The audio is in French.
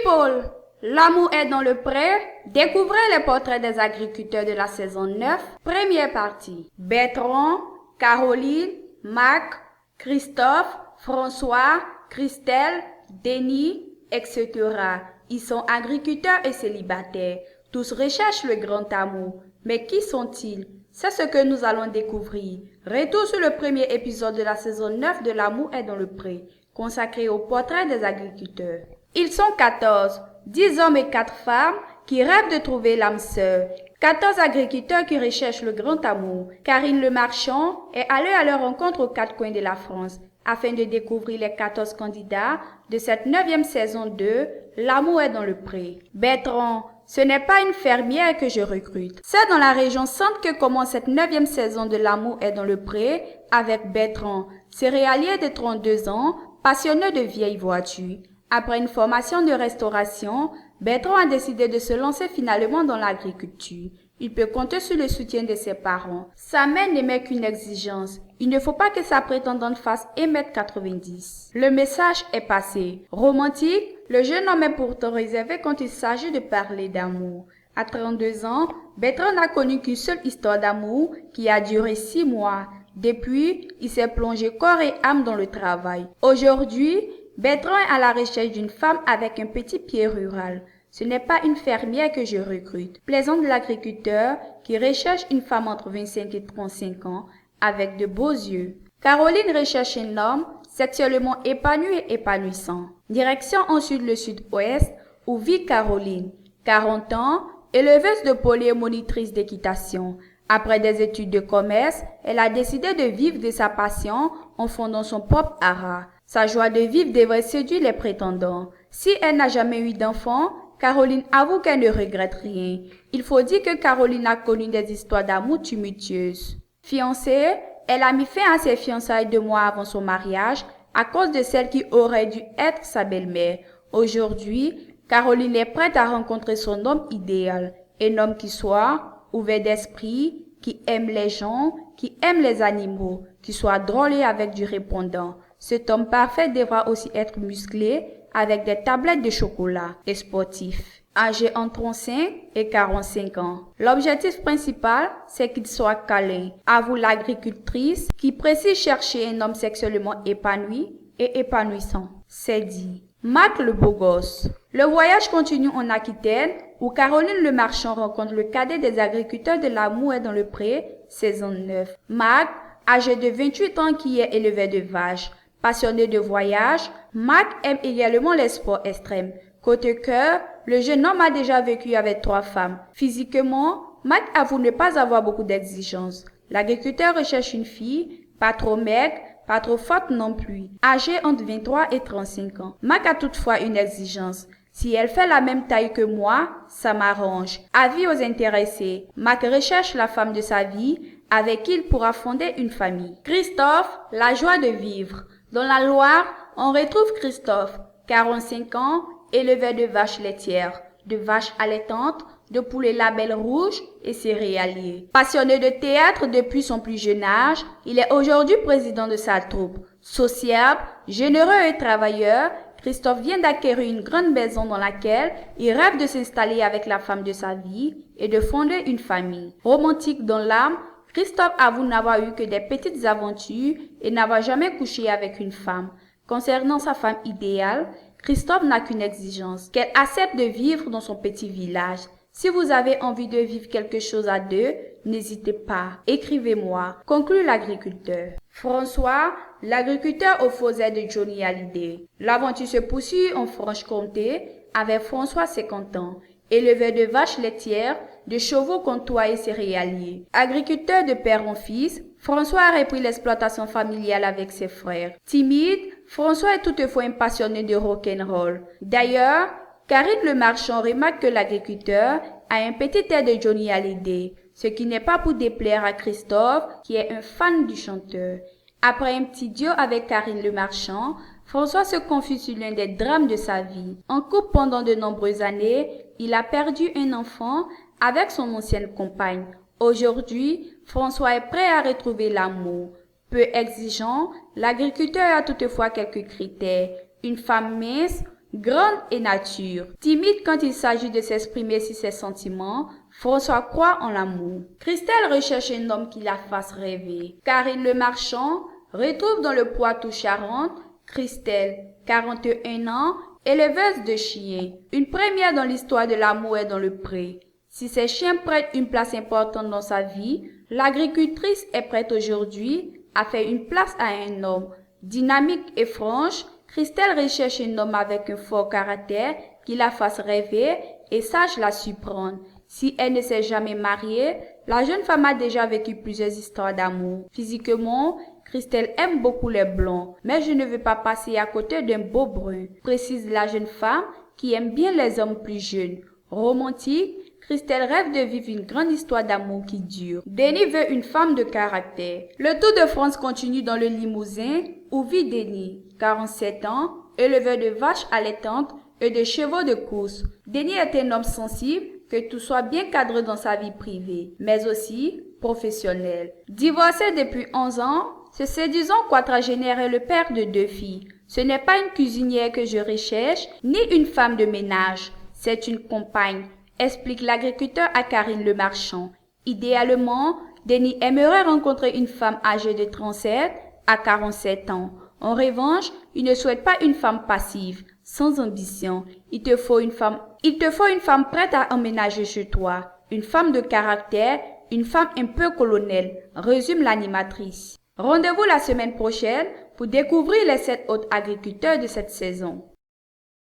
People, l'amour est dans le pré. Découvrez les portraits des agriculteurs de la saison 9, première partie. Bertrand, Caroline, Marc, Christophe, François, Christelle, Denis, etc. Ils sont agriculteurs et célibataires. Tous recherchent le grand amour. Mais qui sont-ils? C'est ce que nous allons découvrir. Retour sur le premier épisode de la saison 9 de L'amour est dans le pré, consacré au portrait des agriculteurs. Ils sont 14, 10 hommes et 4 femmes qui rêvent de trouver l'âme sœur. 14 agriculteurs qui recherchent le grand amour. Karine Le Marchand est allée à leur rencontre aux 4 coins de la France afin de découvrir les 14 candidats de cette 9e saison de L'amour est dans le pré. Bertrand, ce n'est pas une fermière que je recrute. C'est dans la région centre que commence cette 9e saison de L'amour est dans le pré avec Bertrand, céréalier de 32 ans, passionné de vieilles voitures. Après une formation de restauration, Bertrand a décidé de se lancer finalement dans l'agriculture. Il peut compter sur le soutien de ses parents. Sa mère n'aimait qu'une exigence. Il ne faut pas que sa prétendante fasse 1,90 m. Le message est passé. Romantique, le jeune homme est pourtant réservé quand il s'agit de parler d'amour. À 32 ans, Bertrand n'a connu qu'une seule histoire d'amour qui a duré 6 mois. Depuis, il s'est plongé corps et âme dans le travail. Aujourd'hui, Bertrand est à la recherche d'une femme avec un petit pied rural. Ce n'est pas une fermière que je recrute. Plaisante l'agriculteur qui recherche une femme entre 25 et 35 ans avec de beaux yeux. Caroline recherche un homme sexuellement épanoui et épanouissant. Direction ensuite le sud-ouest où vit Caroline, 40 ans, éleveuse de poulets et monitrice d'équitation. Après des études de commerce, elle a décidé de vivre de sa passion en fondant son propre haras. Sa joie de vivre devrait séduire les prétendants. Si elle n'a jamais eu d'enfant, Caroline avoue qu'elle ne regrette rien. Il faut dire que Caroline a connu des histoires d'amour tumultueuses. Fiancée, elle a mis fin à ses fiançailles 2 mois avant son mariage à cause de celle qui aurait dû être sa belle-mère. Aujourd'hui, Caroline est prête à rencontrer son homme idéal. Un homme qui soit ouvert d'esprit, qui aime les gens, qui aime les animaux, qui soit drôle et avec du répondant. Cet homme parfait devra aussi être musclé, avec des tablettes de chocolat et sportif, âgé entre 35 et 45 ans. L'objectif principal, c'est qu'il soit câlin, avoue l'agricultrice qui précise chercher un homme sexuellement épanoui et épanouissant. C'est dit. Marc le beau gosse. Le voyage continue en Aquitaine où Caroline Le Marchand rencontre le cadet des agriculteurs de L'amour est dans le pré, saison 9. Marc, âgé de 28 ans qui est éleveur de vaches. Passionné de voyage, Marc aime également les sports extrêmes. Côté cœur, le jeune homme a déjà vécu avec 3 femmes. Physiquement, Marc avoue ne pas avoir beaucoup d'exigences. L'agriculteur recherche une fille, pas trop maigre, pas trop forte non plus, âgée entre 23 et 35 ans. Marc a toutefois une exigence. Si elle fait la même taille que moi, ça m'arrange. Avis aux intéressés, Marc recherche la femme de sa vie avec qui il pourra fonder une famille. Christophe, la joie de vivre. Dans la Loire, on retrouve Christophe, 45 ans, éleveur de vaches laitières, de vaches allaitantes, de poulets label rouge et céréaliers. Passionné de théâtre depuis son plus jeune âge, il est aujourd'hui président de sa troupe. Sociable, généreux et travailleur, Christophe vient d'acquérir une grande maison dans laquelle il rêve de s'installer avec la femme de sa vie et de fonder une famille. Romantique dans l'âme, Christophe avoue n'avoir eu que des petites aventures et n'avoir jamais couché avec une femme. Concernant sa femme idéale, Christophe n'a qu'une exigence, qu'elle accepte de vivre dans son petit village. Si vous avez envie de vivre quelque chose à deux, n'hésitez pas, écrivez-moi, conclut l'agriculteur. François, l'agriculteur au fauset de Johnny Hallyday. L'aventure se poursuit en Franche-Comté avec François 50 ans, éleveur de vaches laitières, de chevaux comptoirs et céréaliers. Agriculteur de père en fils, François a repris l'exploitation familiale avec ses frères. Timide, François est toutefois un passionné de rock'n'roll. D'ailleurs, Karine Le Marchand remarque que l'agriculteur a un petit air de Johnny Hallyday, ce qui n'est pas pour déplaire à Christophe, qui est un fan du chanteur. Après un petit duo avec Karine Le Marchand, François se confie sur l'un des drames de sa vie. En couple pendant de nombreuses années, il a perdu un enfant avec son ancienne compagne. Aujourd'hui, François est prêt à retrouver l'amour. Peu exigeant, l'agriculteur a toutefois quelques critères. Une femme mince, Grande et nature, timide quand il s'agit de s'exprimer sur ses sentiments, François croit en l'amour. Christelle recherche un homme qui la fasse rêver. Karine Le Marchand retrouve dans le Poitou-Charentes Christelle, 41 ans, éleveuse de chiens. Une première dans l'histoire de l'amour est dans le pré. Si ces chiens prennent une place importante dans sa vie, l'agricultrice est prête aujourd'hui à faire une place à un homme. Dynamique et franche, Christelle recherche un homme avec un fort caractère qui la fasse rêver et sache la surprendre. Si elle ne s'est jamais mariée, la jeune femme a déjà vécu plusieurs histoires d'amour. Physiquement, Christelle aime beaucoup les blonds, mais je ne veux pas passer à côté d'un beau brun, précise la jeune femme qui aime bien les hommes plus jeunes. Romantique, Christelle rêve de vivre une grande histoire d'amour qui dure. Denis veut une femme de caractère. Le Tour de France continue dans le Limousin où vit Denis, 47 ans, éleveur de vaches allaitantes et de chevaux de course. Denis est un homme sensible, que tout soit bien cadré dans sa vie privée, mais aussi professionnelle. Divorcé depuis 11 ans, ce séduisant quadragénaire est le père de 2 filles. Ce n'est pas une cuisinière que je recherche, ni une femme de ménage. C'est une compagne, explique l'agriculteur à Karine Le Marchand. Idéalement, Denis aimerait rencontrer une femme âgée de 37 à 47 ans. En revanche, il ne souhaite pas une femme passive, sans ambition. Il te faut une femme prête à emménager chez toi, une femme de caractère, une femme un peu colonelle, résume l'animatrice. Rendez-vous la semaine prochaine pour découvrir les 7 autres agriculteurs de cette saison.